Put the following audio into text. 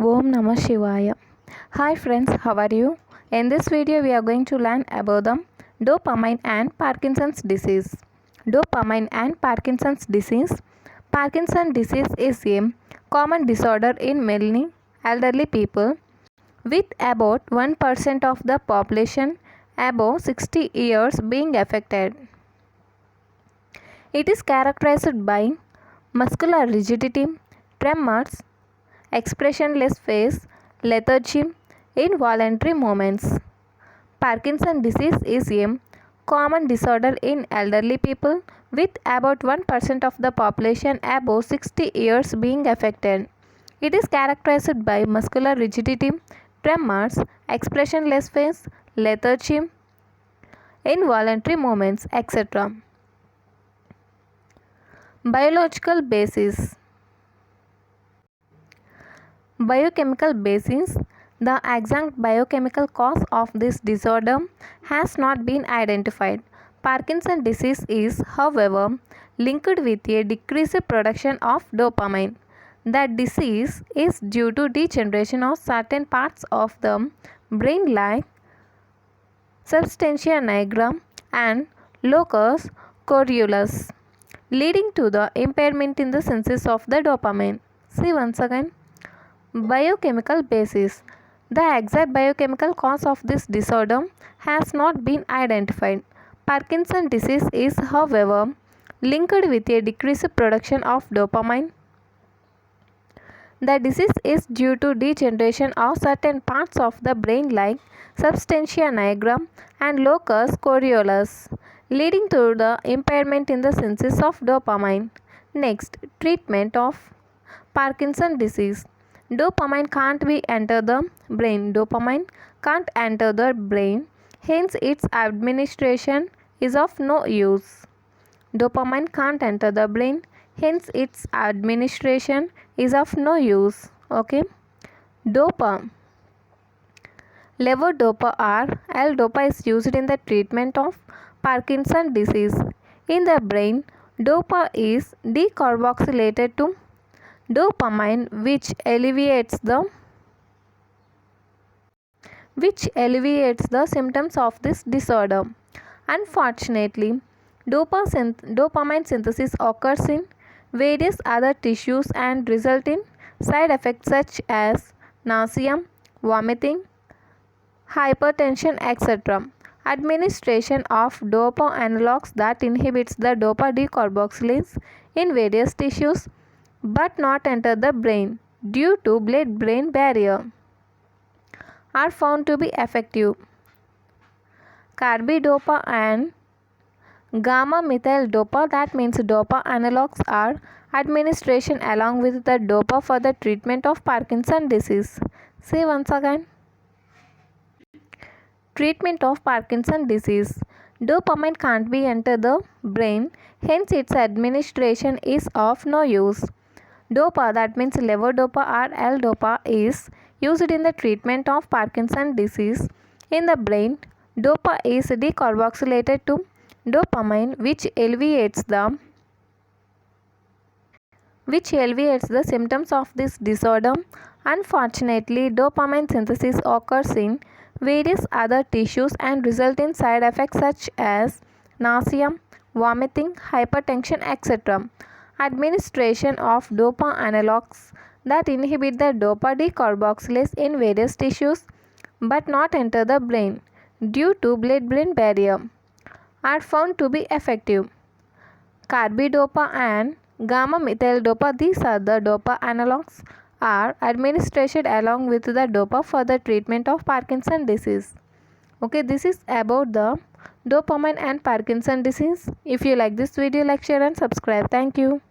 Om Namah Shivaya. Hi friends, how are you? In this video we are going to learn about the dopamine and Parkinson's disease. Dopamine and Parkinson's disease. Parkinson's disease is a common disorder in many elderly people, with about 1% of the population above 60 years being affected. It is characterized by muscular rigidity, tremors, expressionless face, lethargy, involuntary movements. Parkinson's disease is a common disorder in elderly people, with about 1% of the population above 60 years being affected. It is characterized by muscular rigidity, tremors, expressionless face, lethargy, involuntary movements, etc. Biological basis. Biochemical basis. The exact biochemical cause of this disorder has not been identified. Parkinson's disease is, however, linked with a decreased production of dopamine. The disease is due to degeneration of certain parts of the brain like substantia nigra and locus coeruleus, leading to the impairment in the synthesis of the dopamine. See once again. Biochemical basis. The exact biochemical cause of this disorder has not been identified. Parkinson's disease is, however, linked with a decreased production of dopamine. The disease is due to degeneration of certain parts of the brain like substantia nigra and locus coeruleus, leading to the impairment in the synthesis of dopamine. Next, treatment of Parkinson's disease. Dopamine can't be enter the brain. Dopamine can't enter the brain, hence its administration is of no use. Dopamine can't enter the brain, hence its administration is of no use. Okay. Dopa. Levodopa or L-dopa is used in the treatment of Parkinson's disease. In the brain, dopa is decarboxylated to dopamine, which alleviates the symptoms of this disorder. Unfortunately, dopamine synthesis occurs in various other tissues and result in side effects such as nausea, vomiting, hypertension, etc. Administration of dopa analogs that inhibits the dopa decarboxylase in various tissues but not enter the brain due to blood-brain barrier are found to be effective. Carbidopa and gamma-methyl-dopa, that means dopa analogs, are administration along with the dopa for the treatment of Parkinson's disease. See once again. Treatment of Parkinson's disease. Dopamine can't be enter the brain, hence its administration is of no use. Dopa, that means levodopa or L-dopa, is used in the treatment of Parkinson's disease. In the brain, dopa is decarboxylated to dopamine, which alleviates the symptoms of this disorder. Unfortunately, dopamine synthesis occurs in various other tissues and result in side effects such as nausea, vomiting, hypertension, etc. Administration of dopa analogs that inhibit the dopa decarboxylase in various tissues but not enter the brain due to blood-brain barrier are found to be effective. Carbidopa and gamma-methyl-dopa, these are the dopa analogs, are administered along with the dopa for the treatment of Parkinson's disease. Okay, this is about the dopamine and Parkinson's disease. If you like this video, like, share and subscribe. Thank you.